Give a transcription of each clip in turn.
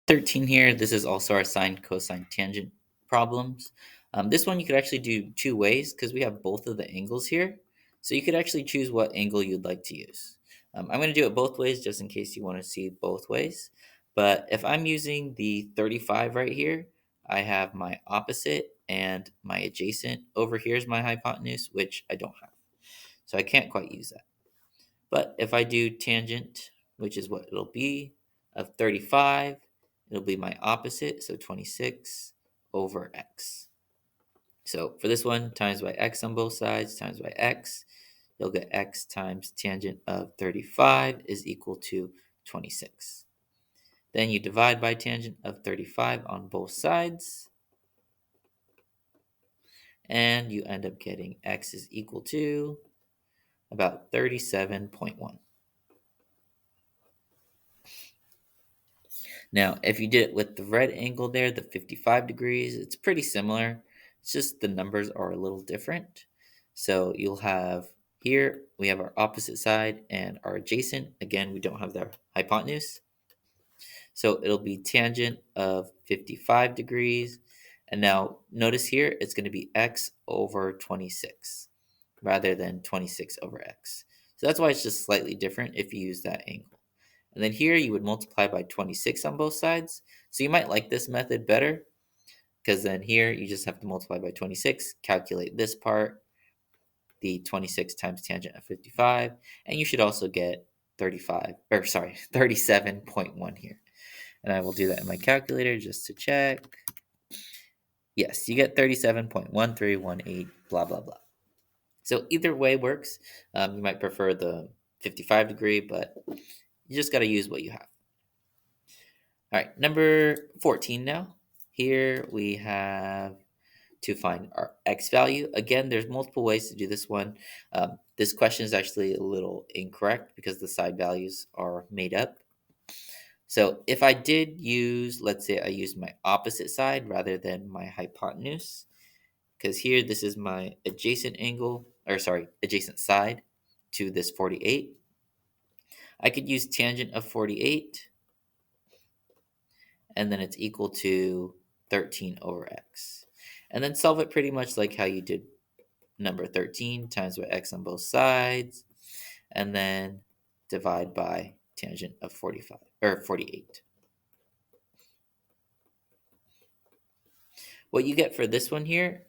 13 here, this is also our sine, cosine, tangent problems. This one you could actually do two ways because we have both of the angles here. So you could actually choose what angle you'd like to use. I'm going to do it both ways just in case you want to see both ways. But if I'm using the 35 right here, I have my opposite and my adjacent. Over here is my hypotenuse, which I don't have. So I can't quite use that. But if I do tangent, which is what it'll be, of 35, it'll be my opposite, so 26 over x. So for this one, times by x on both sides, times by x, you'll get x times tangent of 35 is equal to 26. Then you divide by tangent of 35 on both sides, and you end up getting x is equal to about 37.1. Now, if you did it with the red angle there, the 55 degrees, it's pretty similar. It's just the numbers are a little different. So you'll have here, we have our opposite side and our adjacent. Again, we don't have the hypotenuse. So it'll be tangent of 55 degrees. And now notice here, it's going to be x over 26 rather than 26 over x. So that's why it's just slightly different if you use that angle. And then here you would multiply by 26 on both sides. So you might like this method better because then here you just have to multiply by 26, calculate this part, the 26 times tangent of 55, and you should also get 37.1 here. And I will do that in my calculator just to check. Yes, you get 37.1318, blah, blah, blah. So either way works. You might prefer the 55 degree, but you just got to use what you have. All right, number 14 now. Here we have to find our x value. Again, there's multiple ways to do this one. This question is actually a little incorrect because the side values are made up. So if I did use, let's say I used my opposite side rather than my hypotenuse, because here this is my adjacent angle, or sorry, adjacent side to this 48. I could use tangent of 48 and then it's equal to 13 over x. And then solve it pretty much like how you did number 13 times by x on both sides, and then divide by tangent of 45 or 48. What you get for this one here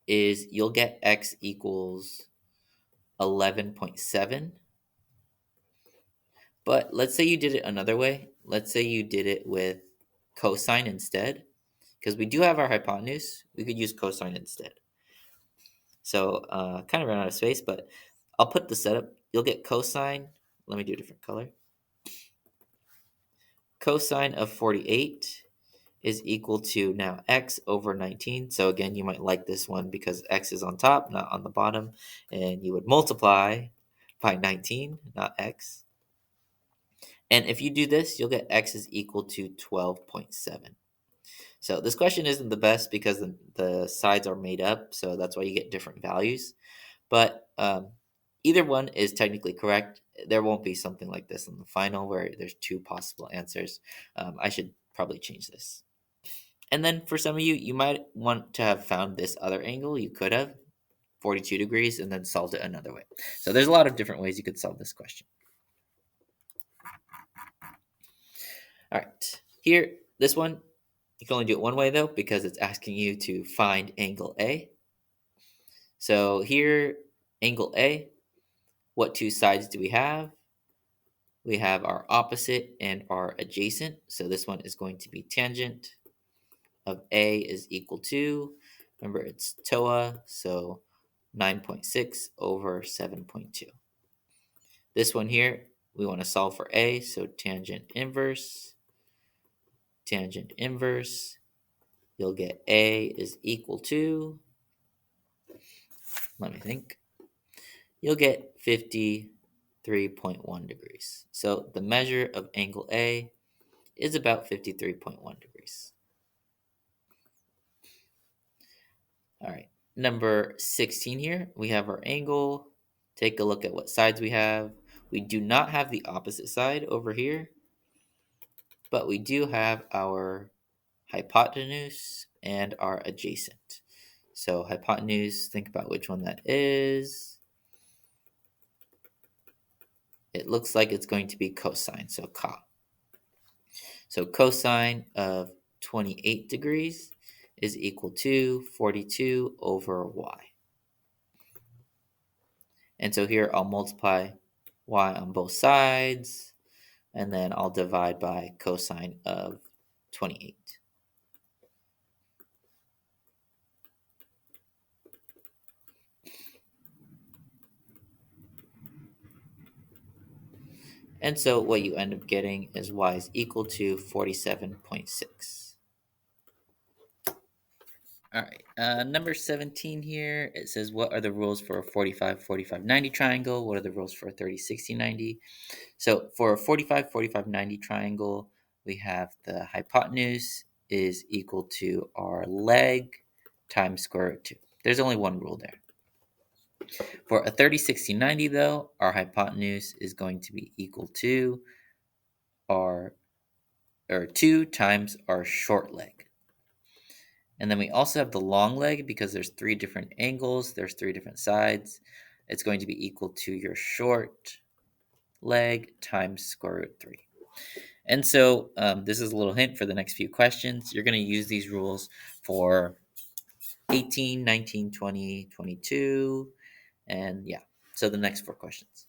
is you'll get x equals 11.7. But let's say you did it another way. Let's say you did it with cosine instead, because we do have our hypotenuse. We could use cosine instead. So kind of ran out of space, but I'll put the setup. You'll get cosine. Let me do a different color. Cosine of 48 is equal to now x over 19. So again, you might like this one because x is on top, not on the bottom. And you would multiply by 19, not x. And if you do this, you'll get x is equal to 12.7. So this question isn't the best because the sides are made up. So that's why you get different values. But either one is technically correct. There won't be something like this in the final where there's two possible answers. I should probably change this. And then for some of you, you might want to have found this other angle. You could have 42 degrees and then solved it another way. So there's a lot of different ways you could solve this question. All right, here, this one, you can only do it one way though because it's asking you to find angle A. So here, angle A, what two sides do we have? We have our opposite and our adjacent. So this one is going to be tangent of A is equal to, remember it's TOA, so 9.6 over 7.2. This one here, we want to solve for A, so tangent inverse, you'll get A is equal to, let me think, you'll get 53.1 degrees. So the measure of angle A is about 53.1 degrees. All right, number 16 here, we have our angle. Take a look at what sides we have. We do not have the opposite side over here. but we do have our hypotenuse and our adjacent. So hypotenuse, think about which one that is. It looks like it's going to be cosine, so co. So cosine of 28 degrees is equal to 42 over y. And so here I'll multiply y on both sides, and then I'll divide by cosine of 28. And so what you end up getting is y is equal to 47.6. All right, number 17 here, it says, what are the rules for a 45, 45, 90 triangle? What are the rules for a 30, 60, 90? So for a 45, 45, 90 triangle, we have the hypotenuse is equal to our leg times square root 2. There's only one rule there. For a 30, 60, 90, though, our hypotenuse is going to be equal to our, or 2 times our short leg. And then we also have the long leg because there's 3 different angles, there's 3 different sides. It's going to be equal to your short leg times square root 3. And so this is a little hint for the next few questions. You're going to use these rules for 18, 19, 20, 22, and yeah. So the next 4 questions.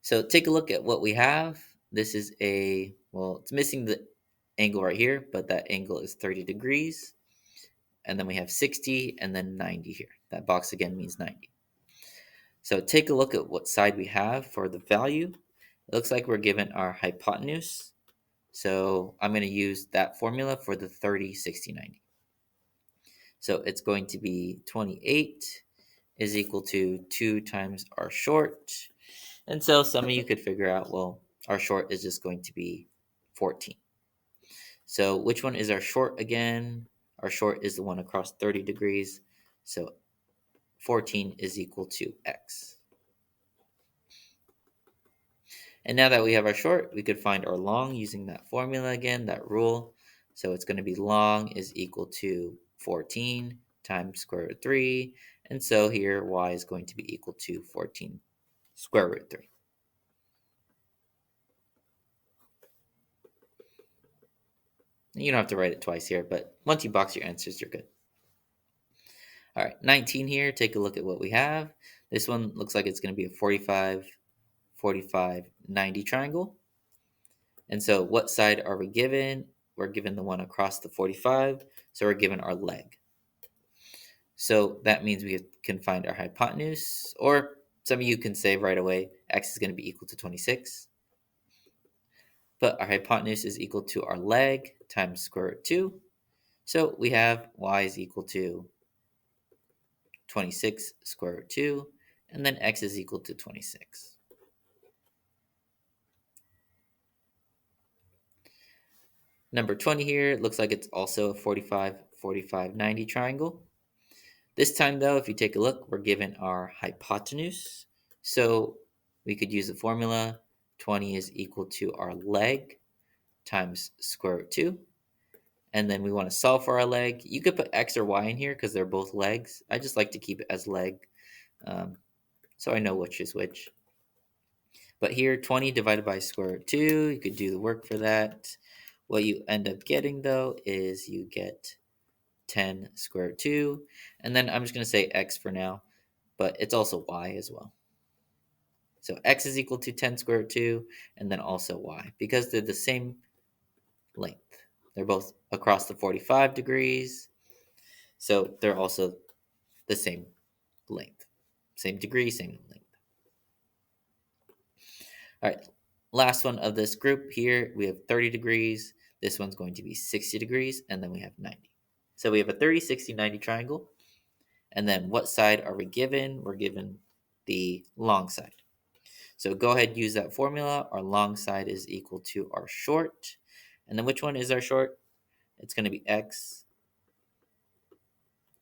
So take a look at what we have. This is well, it's missing the angle right here, but that angle is 30 degrees. And then we have 60 and then 90 here. That box again means 90. So take a look at what side we have for the value. It looks like we're given our hypotenuse. So I'm going to use that formula for the 30, 60, 90. So it's going to be 28 is equal to 2 times our short. And so some of you could figure out, well, our short is just going to be 14. So which one is our short again? Our short is the one across 30 degrees. So 14 is equal to x. And now that we have our short, we could find our long using that formula again, that rule. So it's going to be long is equal to 14 times square root 3. And so here y is going to be equal to 14 square root 3. You don't have to write it twice here, but once you box your answers, you're good. All right, 19 here, take a look at what we have. This one looks like it's going to be a 45, 45, 90 triangle. And so what side are we given? We're given the one across the 45, so we're given our leg. So that means we can find our hypotenuse, or some of you can say right away, x is going to be equal to 26. But our hypotenuse is equal to our leg times square root 2. So we have y is equal to 26 square root 2, and then x is equal to 26. Number 20 here, it looks like it's also a 45, 45, 90 triangle. This time though, if you take a look, we're given our hypotenuse. So we could use the formula 20 is equal to our leg times square root 2. And then we want to solve for our leg. You could put x or y in here because they're both legs. I just like to keep it as leg, so I know which is which. But here, 20 divided by square root 2, you could do the work for that. What you end up getting, though, is you get 10 square root 2. And then I'm just going to say x for now, but it's also y as well. So x is equal to 10 square root 2, and then also y, because they're the same length. They're both across the 45 degrees, so they're also the same length. Same degree, same length. All right, last one of this group here, we have 30 degrees. This one's going to be 60 degrees, and then we have 90. So we have a 30, 60, 90 triangle. And then what side are we given? We're given the long side. So go ahead and use that formula. Our long side is equal to our short. And then which one is our short? It's going to be x.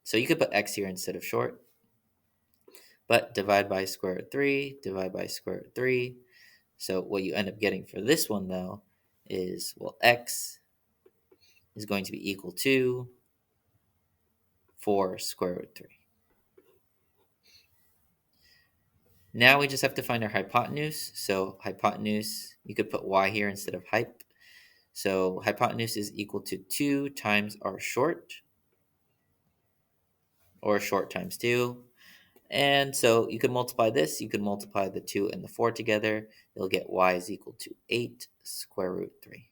So you could put x here instead of short. But divide by square root 3, divide by square root 3. So what you end up getting for this one, though, is, well, x is going to be equal to 4 square root 3. Now we just have to find our hypotenuse. So hypotenuse, you could put y here instead of height. So hypotenuse is equal to 2 times our short, or short times 2. And so you can multiply this. You can multiply the 2 and the 4 together. You'll get y is equal to 8 square root 3.